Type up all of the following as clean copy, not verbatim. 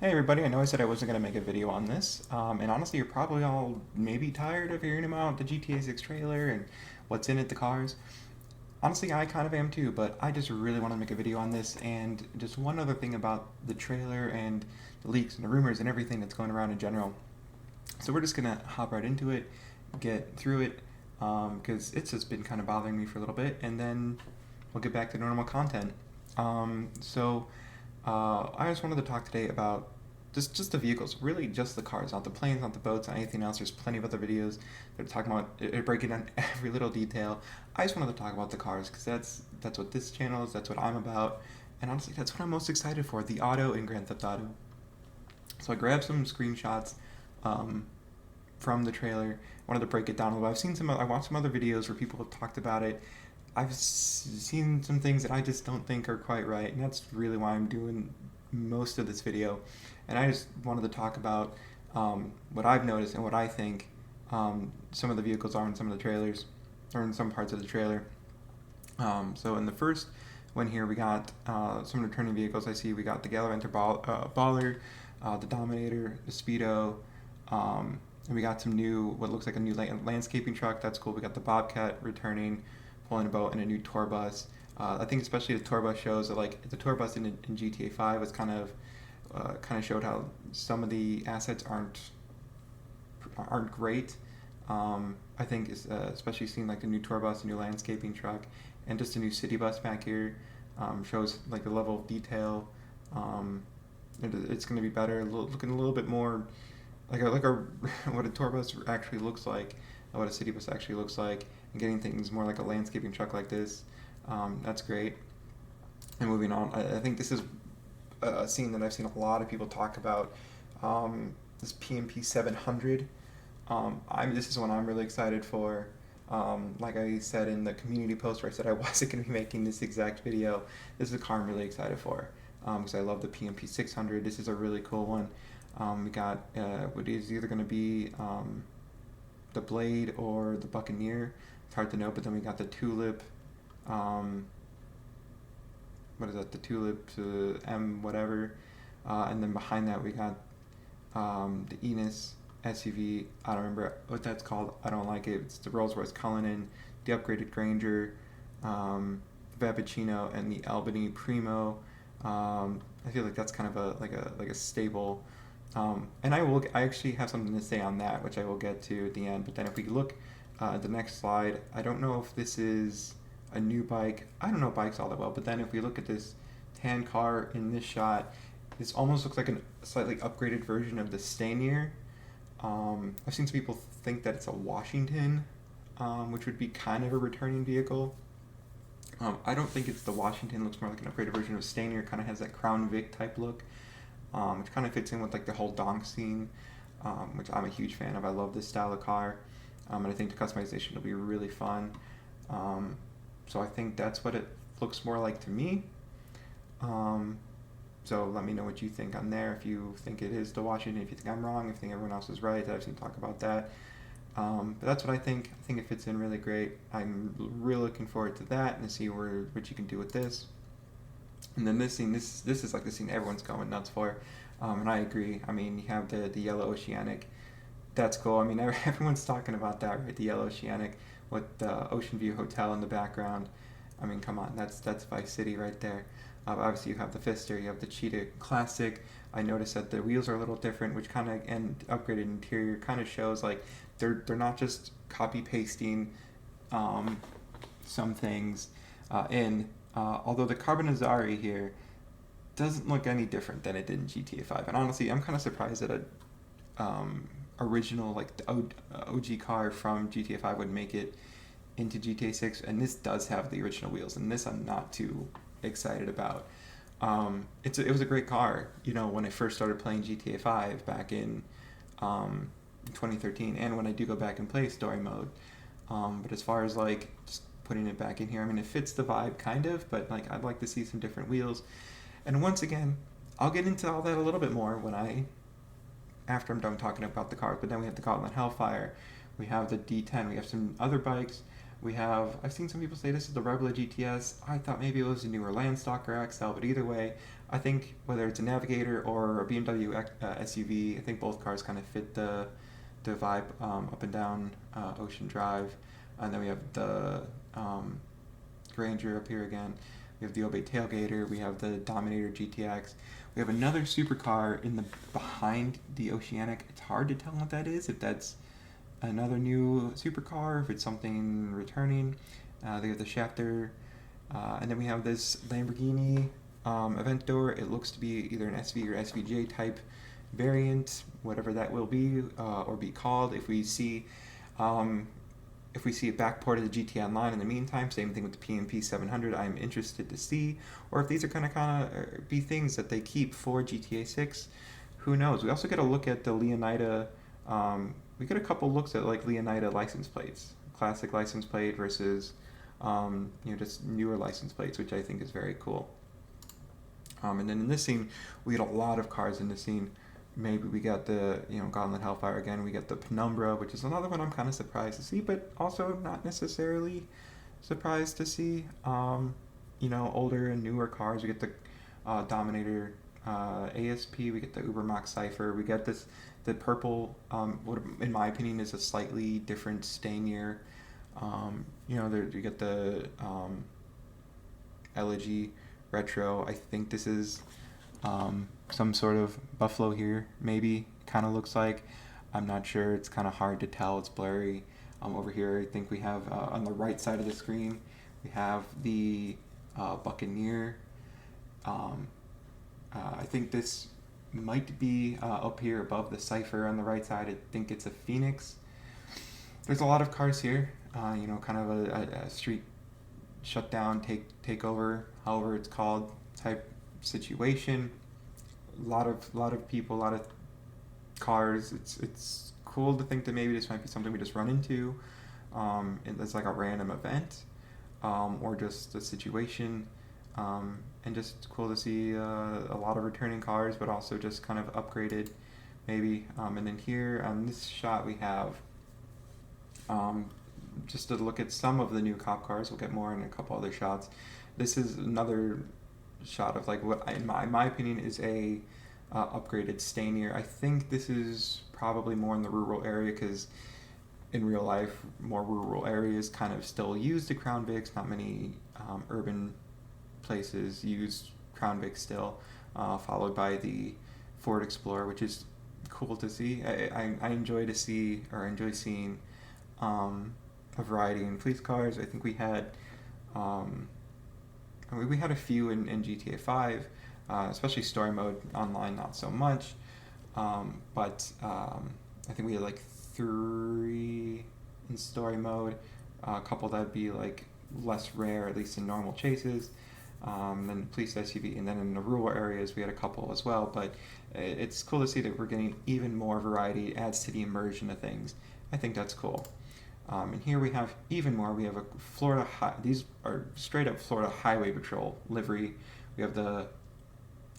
Hey everybody, I know I said I wasn't going to make a video on this, and honestly, you're probably all maybe tired of hearing about the GTA 6 trailer and what's in it, the cars. Honestly, I kind of am too, but I just really want to make a video on this, and just one other thing about the trailer and the leaks and the rumors and everything that's going around in general. So we're just going to hop right into it, get through it, because it's just been kind of bothering me for a little bit, and then we'll get back to normal content. I just wanted to talk today about just the vehicles, really just the cars, not the planes, not the boats, not anything else. There's plenty of other videos that are talking about breaking down every little detail. I just wanted to talk about the cars because that's what this channel is. That's what I'm about, and honestly, that's what I'm most excited for: the auto in Grand Theft Auto. So I grabbed some screenshots um, from the trailer. I wanted to break it down a little. I watched some other videos where people have talked about it. Seen some things that I just don't think are quite right, and that's really why I'm doing most of this video. And I just wanted to talk about what I've noticed and what I think some of the vehicles are in some of the trailers, or in some parts of the trailer. So in the first one here, we got some returning vehicles. I see we got the Galaventer Baller, the Dominator, the Speedo, and we got some new, what looks like a new landscaping truck. That's cool. We got the Bobcat returning, pulling a boat, and a new tour bus. I think especially the tour bus shows that like the tour bus in GTA 5 was kind of showed how some of the assets aren't great. I think especially seeing like the new tour bus, the new landscaping truck, and just a new city bus back here shows like the level of detail. Um, it's going to be better, looking a little bit more like a what a tour bus actually looks like, what a city bus actually looks like, and getting things more like a landscaping truck like this. That's great. And moving on, I think this is a scene that I've seen a lot of people talk about. This PMP 700. This is one I'm really excited for. Like I said in the community post where I said I wasn't going to be making this exact video, this is a car I'm really excited for because I love the PMP 600. This is a really cool one. We got what is either going to be the Blade or the Buccaneer. It's hard to know, but then we got the Tulip. Um, what is that? The Tulip M whatever, and then behind that we got the Enos SUV. I don't remember what that's called. I don't like it. It's the Rolls Royce Cullinan, the upgraded Granger, the Vappuccino, and the Albany Primo. I feel like that's kind of a stable. And I actually have something to say on that, which I will get to at the end. But then if we look at the next slide, I don't know if this is a new bike. I don't know bikes all that well, but then if we look at this tan car in this shot, this almost looks like a slightly upgraded version of the Stanier. I've seen some people think that it's a Washington, which would be kind of a returning vehicle. I don't think it's the Washington. It looks more like an upgraded version of Stanier. Kind of has that Crown Vic type look, which kind of fits in with like the whole donk scene, which I'm a huge fan of. I love this style of car, and I think the customization will be really fun. So I think that's what it looks more like to me. Um, so let me know what you think on there. If you think it is the Washington, if you think I'm wrong, if you think everyone else is right. I've seen talk about that. But that's what I think. I think it fits in really great. I'm really looking forward to that and to see what you can do with this. And then this scene, this is like the scene everyone's going nuts for, and I agree. I mean, you have the yellow Oceanic. That's cool. I mean, everyone's talking about that, right? The yellow Oceanic with the Ocean View Hotel in the background. I mean, come on, that's Vice City right there. Obviously, you have the Fister, you have the Cheetah Classic. I noticed that the wheels are a little different, which kind of, and upgraded interior kind of shows like they're not just copy pasting some things in. Although the Carbonizari here doesn't look any different than it did in GTA 5, and honestly, I'm kind of surprised that a original like the OG car from GTA 5 would make it into GTA 6, and this does have the original wheels, and this I'm not too excited about. It was a great car, you know, when I first started playing GTA 5 back in 2013, and when I do go back and play story mode. But as far as like just putting it back in here, I mean, it fits the vibe kind of, but like I'd like to see some different wheels. And once again, I'll get into all that a little bit more after I'm done talking about the cars. But then we have the Gauntlet Hellfire, we have the D10, we have some other bikes. I've seen some people say this is the Rebel GTS. I thought maybe it was a newer Landstalker XL, but either way, I think whether it's a Navigator or a BMW SUV, I think both cars kind of fit the vibe, up and down Ocean Drive. And then we have the Granger up here again. We have the Obey Tailgater. We have the Dominator GTX. We have another supercar in the behind the Oceanic. It's hard to tell what that is. If that's another new supercar, if it's something returning. They have the Schafter, and then we have this Lamborghini Aventador. It looks to be either an SV or SVJ type variant, whatever that will be or be called. If we see a back port of the GT Online in the meantime, same thing with the PMP 700, I'm interested to see. Or if these are kind of be things that they keep for GTA 6, who knows? We also get a look at the Leonida. We get a couple looks at like Leonida license plates, classic license plate versus just newer license plates, which I think is very cool. And then in this scene, we get a lot of cars in this scene. Maybe we got the Gauntlet Hellfire again. We get the Penumbra, which is another one I'm kind of surprised to see, but also not necessarily surprised to see. Older and newer cars. We get the Dominator ASP. We get the Ubermax Cypher. We get the purple. What in my opinion is a slightly different Stanier. You get the Elegy Retro. I think this is some sort of Buffalo here, maybe. Kind of looks like. I'm not sure. It's kind of hard to tell. It's blurry. Over here, I think we have on the right side of the screen, we have the Buccaneer. I think this might be up here above the Cypher on the right side. I think it's a Phoenix. There's a lot of cars here. Kind of a street shutdown, takeover, however it's called, type situation. A lot of people, a lot of cars. It's cool to think that maybe this might be something we just run into. It's like a random event, or just a situation. And just cool to see a lot of returning cars, but also just kind of upgraded, maybe. And then here on this shot we have just to look at some of the new cop cars. We'll get more in a couple other shots. This is another shot of like what in my opinion is a upgraded Stanier. I think this is probably more in the rural area, because in real life more rural areas kind of still use the Crown Vics. Not many urban places use Crown Vic still, followed by the Ford Explorer, which is cool to see. I enjoy seeing a variety in police cars. I think we had a few in GTA 5, especially story mode. Online not so much, but I think we had like 3 in story mode, a couple that'd be like less rare, at least in normal chases. Then police SUV, and then in the rural areas we had a couple as well. But it's cool to see that we're getting even more variety. It adds to the immersion of things. I think that's cool. And here we have even more. We have a these are straight up Florida Highway Patrol livery. We have the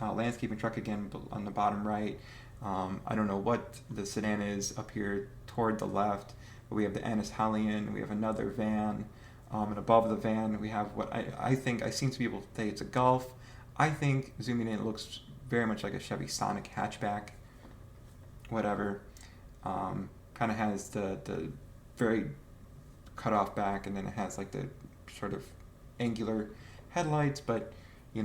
landscaping truck again on the bottom right. I don't know what the sedan is up here toward the left, but we have the Annis Hallion. We have another van. And above the van, we have what I think, I've seen some people say it's a Golf. I think, zooming in, it looks very much like a Chevy Sonic hatchback. Whatever. Kind of has the very cut off back, and then it has like the sort of angular headlights, but who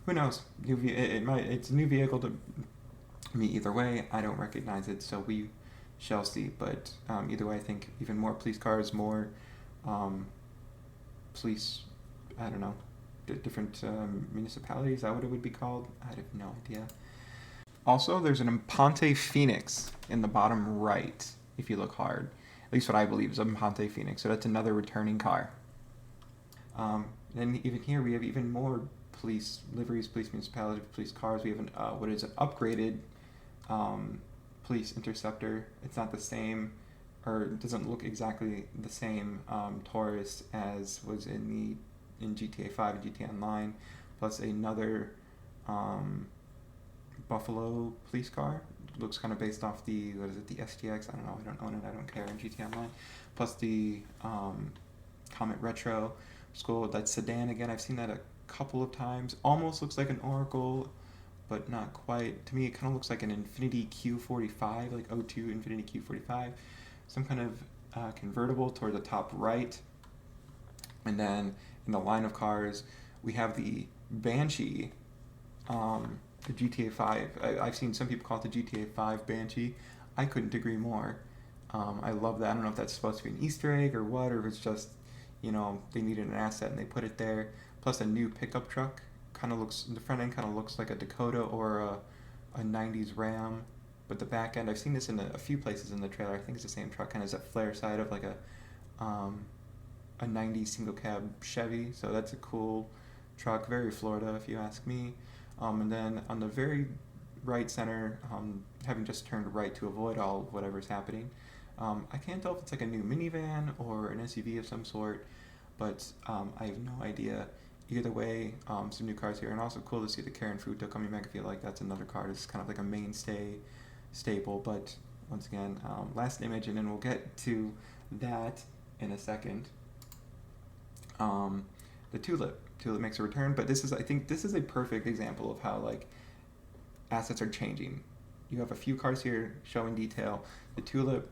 knows? It's a new vehicle to me either way. I don't recognize it, so we shall see. But either way, I think even more police cars, more police, I don't know, different municipalities. Is that what it would be called? I have no idea. Also, there's an Impante Phoenix in the bottom right, if you look hard. At least what I believe is an Impante Phoenix. So that's another returning car. Then even here we have even more police liveries, police municipalities, police cars. We have what is an upgraded police Interceptor. It's not the same, or it doesn't look exactly the same Taurus as was in GTA 5 and GTA Online, plus another Buffalo police car. looks kind of based off the, what is it, the STX? I don't know. I don't own it. I don't care in GTA Online. Plus the Comet Retro School. That sedan again. I've seen that a couple of times. Almost looks like an Oracle, but not quite. To me, it kind of looks like an Infiniti Q45, like O2 Infiniti Q45. Some kind of convertible toward the top right. And then in the line of cars, we have the Banshee, the GTA 5. I've seen some people call it the GTA 5 Banshee. I couldn't agree more. I love that. I don't know if that's supposed to be an Easter egg or what, or if it's just, they needed an asset and they put it there. Plus a new pickup truck. Kind of looks, the front end kind of looks like a Dakota or a 90s Ram. But the back end, I've seen this in a few places in the trailer. I think it's the same truck, kind of has that flare side of like a 90s single cab Chevy. So that's a cool truck, very Florida if you ask me. And then on the very right center, having just turned right to avoid all whatever's happening, I can't tell if it's like a new minivan or an SUV of some sort, but I have no idea. Either way, some new cars here, and also cool to see the Karen Futo coming back. I feel like that's another car that's kind of like a mainstay staple. But once again, last image, and then we'll get to that in a second. The Tulip makes a return, but I think this is a perfect example of how like assets are changing. You have a few cars here showing detail. The Tulip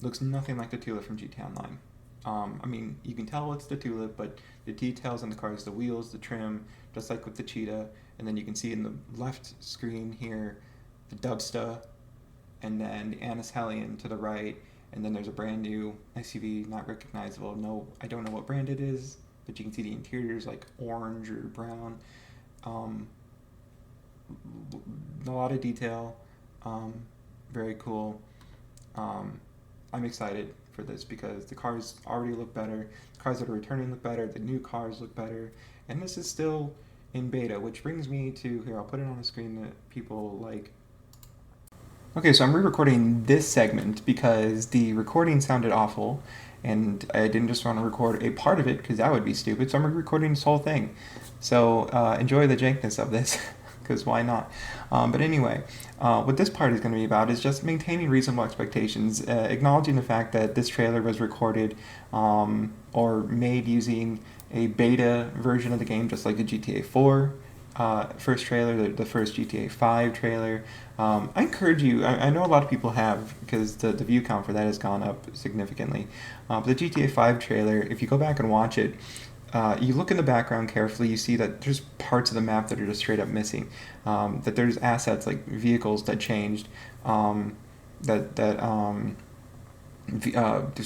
looks nothing like the Tulip from GTA Online. I mean, you can tell it's the Tulip, but the details on the cars, the wheels, the trim, just like with the Cheetah, and then you can see in the left screen here the Dubsta, and then the Annis Hellion to the right, and then there's a brand new SUV, not recognizable. No, I don't know what brand it is, but you can see the interiors like orange or brown. A lot of detail, very cool. I'm excited for this because the cars already look better, the cars that are returning look better, the new cars look better, and this is still in beta, which brings me to, here, I'll put it on the screen that people like. Okay, so I'm re-recording this segment because the recording sounded awful, and I didn't just want to record a part of it because that would be stupid, so I'm re-recording this whole thing. So enjoy the jankness of this, because why not? But anyway, what this part is going to be about is just maintaining reasonable expectations, acknowledging the fact that this trailer was recorded or made using a beta version of the game, just like the GTA 4 first trailer, the first GTA 5 trailer. I encourage you, I know a lot of people have, because the view count for that has gone up significantly. But the GTA 5 trailer, if you go back and watch it, you look in the background carefully, you see that there's parts of the map that are just straight up missing. That there's assets like vehicles that changed, the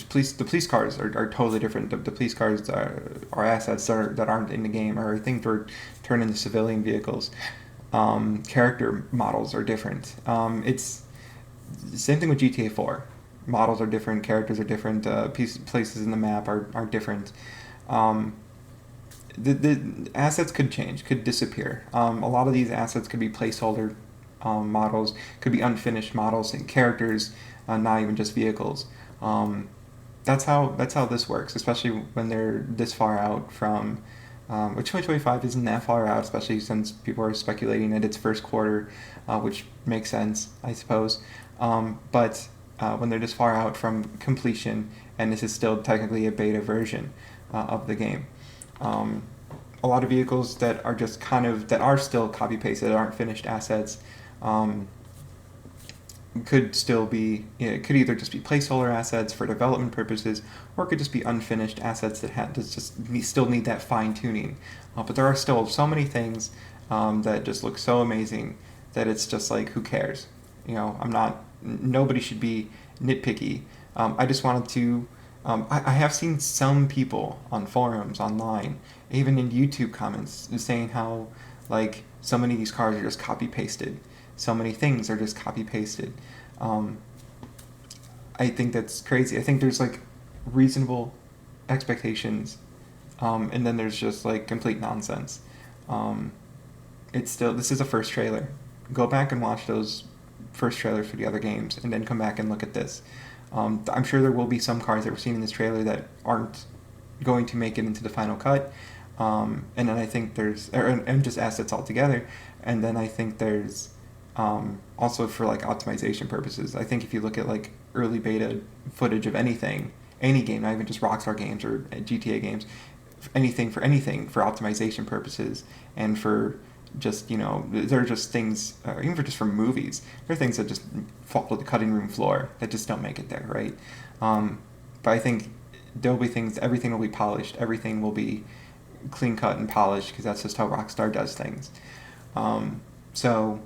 police cars are totally different. The police cars are assets that aren't in the game, or I think they're turned into civilian vehicles. Character models are different. It's the same thing with GTA 4. Models are different, characters are different, places in the map are different. The assets could change, could disappear. A lot of these assets could be placeholder models, could be unfinished models and characters, not even just vehicles. That's how this works, especially when they're this far out from. Which 2025 isn't that far out, especially since people are speculating that it's first quarter, which makes sense, I suppose. But when they're this far out from completion, and this is still technically a beta version of the game. A lot of vehicles that are just that are still copy pasted, that aren't finished assets, could still be, it could either just be placeholder assets for development purposes, or it could just be unfinished assets that still need that fine tuning. But there are still so many things that just look so amazing that it's just like, who cares? Nobody should be nitpicky. I just wanted to. I have seen some people on forums, online, even in YouTube comments, saying how like so many of these cars are just copy pasted. So many things are just copy pasted. I think that's crazy. I think there's like reasonable expectations, and then there's just like complete nonsense. This is a first trailer. Go back and watch those first trailers for the other games, and then come back and look at this. I'm sure there will be some cars that we're seeing in this trailer that aren't going to make it into the final cut. And then I think and just assets altogether. And then I think there's Also for like optimization purposes. I think if you look at like early beta footage of anything, any game, not even just Rockstar games or GTA games, anything for optimization purposes and for just, you know, there are just things, even for just for movies, there are things that just fall to the cutting room floor that just don't make it there, right? But I think there'll be things, everything will be polished, everything will be clean cut and polished because that's just how Rockstar does things. So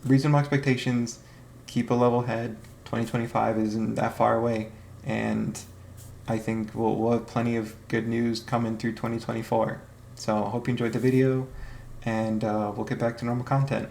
reasonable expectations, keep a level head. 2025 isn't that far away, and I think we'll have plenty of good news coming through 2024. So I hope you enjoyed the video, and we'll get back to normal content.